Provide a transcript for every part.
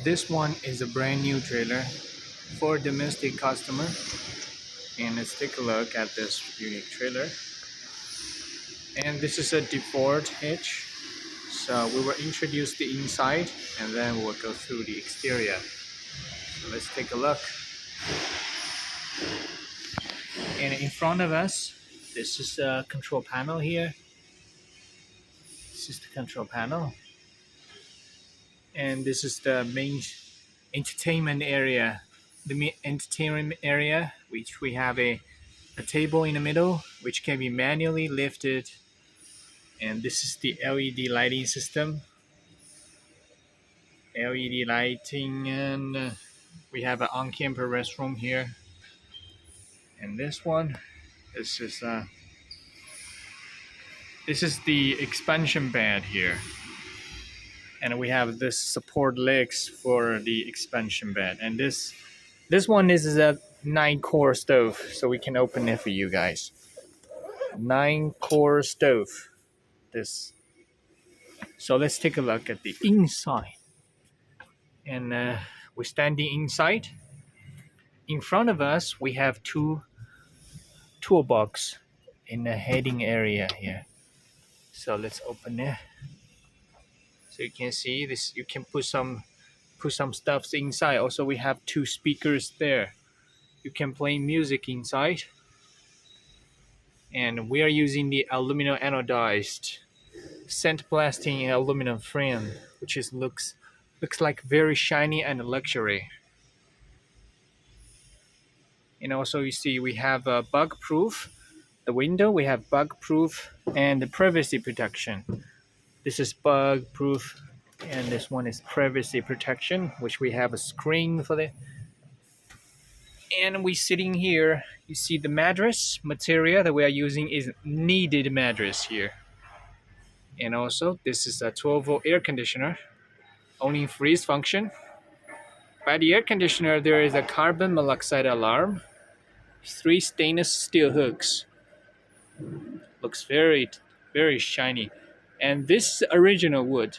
This one is a brand new trailer for domestic customer, and let's take a look at this unique trailer. And this is a default hitch, so we will introduce the inside and then we'll go through the exterior. So let's take a look. And in front of us, this is a control panel here. This is the control panel, and this is the main entertainment area. The main entertainment area, which we have a table in the middle, which can be manually lifted. And this is the LED lighting system. LED lighting, and we have an on-campus restroom here. And this one, this is the expansion bed here. And we have this support legs for the expansion bed. And this one is a 9-core stove, so we can open it for you guys. 9-core stove. This. So let's take a look at the inside. And we're standing inside. In front of us, we have two toolbox in the heading area here. So let's open it. So you can see this. You can put some stuffs inside. Also, we have 2 speakers there. You can play music inside. And we are using the aluminum anodized sandblasting aluminum frame, which looks like very shiny and luxury. And also you see we have a bug proof. The window, we have bug proof and the privacy protection. This is bug proof, and this one is privacy protection, which we have a screen for it. And we sitting here, you see the mattress material that we are using is kneaded mattress here. And also this is a 12-volt air conditioner, only freeze function. By the air conditioner, there is a carbon monoxide alarm, 3 stainless steel hooks. Looks very shiny. And this is original wood,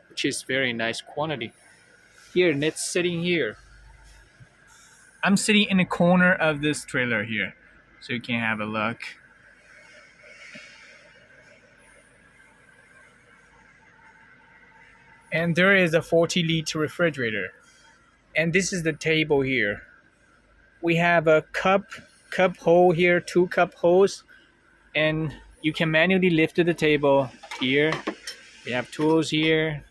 which is very nice quantity. Here, let's sitting here. I'm sitting in the corner of this trailer here, so you can have a look. And there is a 40-liter refrigerator. And this is the table here. We have a cup hole here, 2 cup holes, and you can manually lift the table here. We have tools here.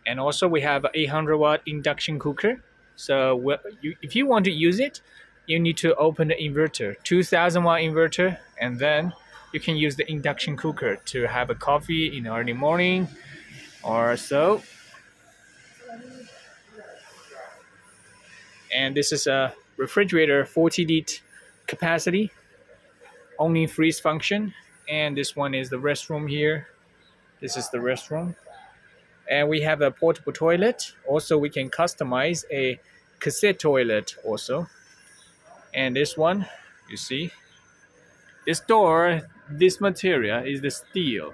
And also we have an 800-watt induction cooker. So if you want to use it, you need to open the inverter, 2000-watt inverter, and then you can use the induction cooker to have a coffee in the early morning or so. And this is a refrigerator, 40-liter capacity, only freeze function. And this one is the restroom here. This is the restroom. And we have a portable toilet. Also, we can customize a cassette toilet also. And this one, you see, this door, this material is the steel.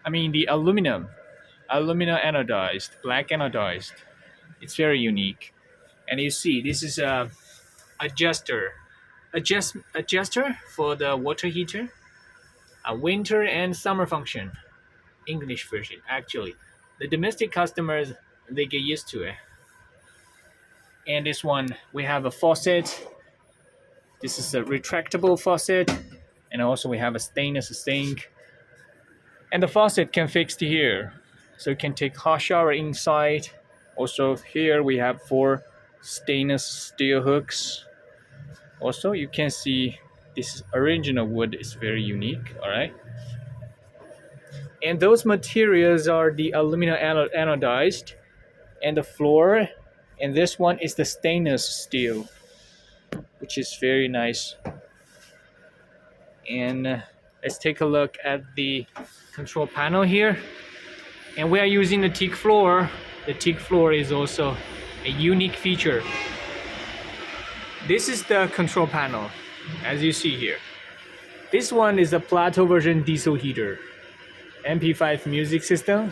I mean the aluminum anodized, black anodized. It's very unique. And you see, this is a adjuster for the water heater, a winter and summer function, English version actually. The domestic customers, they get used to it. And this one, we have a faucet. This is a retractable faucet, and also we have a stainless sink. And the faucet can fix here, so you can take hot shower inside. Also here we have 4 stainless steel hooks. Also you can see this original wood is very unique. All right. And those materials are the aluminum anodized, and the floor, and this one is the stainless steel, which is very nice. And let's take a look at the control panel here. And we are using the teak floor. The teak floor is also a unique feature. This is the control panel, as you see here. This one is a plateau version diesel heater, MP5 music system.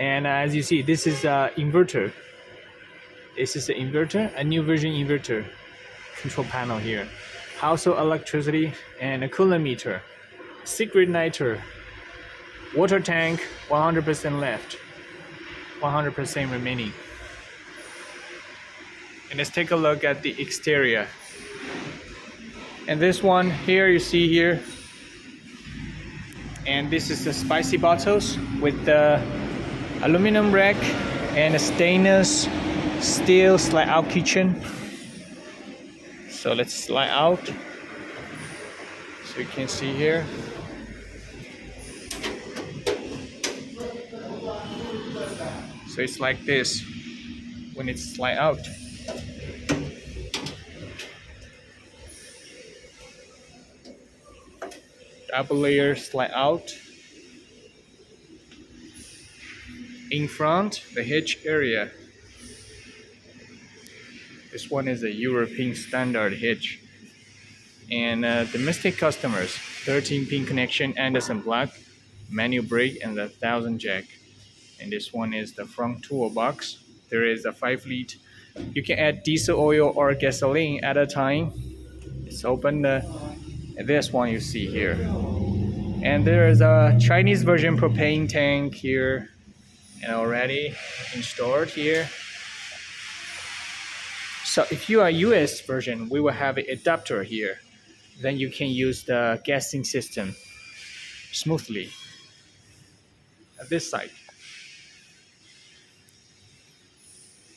And as you see, this is an inverter. This is an inverter, a new version inverter control panel here. Household electricity and a coolant meter. Secret nitre. Water tank, 100% left. 100% remaining. And let's take a look at the exterior. And this one here, you see here. And this is the spicy bottles with the aluminum rack and a stainless steel slide out kitchen. So let's slide out. So you can see here. So it's like this when it's slide out. Double layer slide out. In front, the hitch area. This one is a European standard hitch. And domestic customers, 13-pin connection, Anderson block, manual brake, and the 1000 jack. And this one is the front toolbox. There is a 5 liter. You can add diesel oil or gasoline at a time. It's open. This one you see here. And there is a Chinese version propane tank here and already installed here. So if you are US version, we will have an adapter here. Then you can use the gassing system smoothly at this side.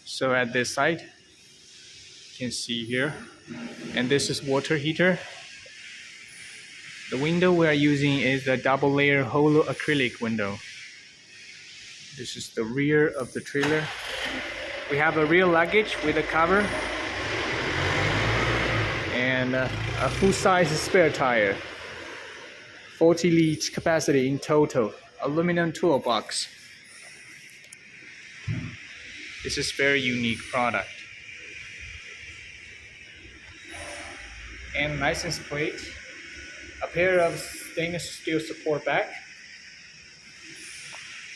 So at this side, you can see here. And this is water heater. The window we are using is the double layer hollow acrylic window. This is the rear of the trailer. We have a rear luggage with a cover and a full-size spare tire. 40 liters capacity in total. Aluminum toolbox. This is very unique product. And license plate. A pair of stainless steel support back.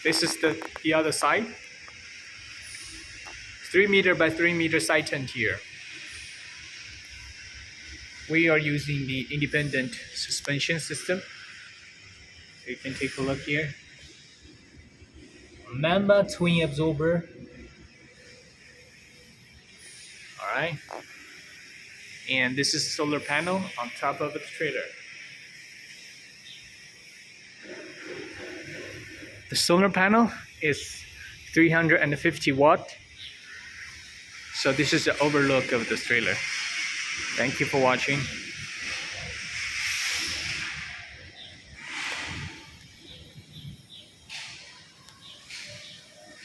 This is the other side. 3 meter by 3 meter side tent here. We are using the independent suspension system. So you can take a look here. Mamba twin absorber. Alright. And this is solar panel on top of the trailer. The solar panel is 350 watt. So this is the overlook of the trailer. Thank you for watching.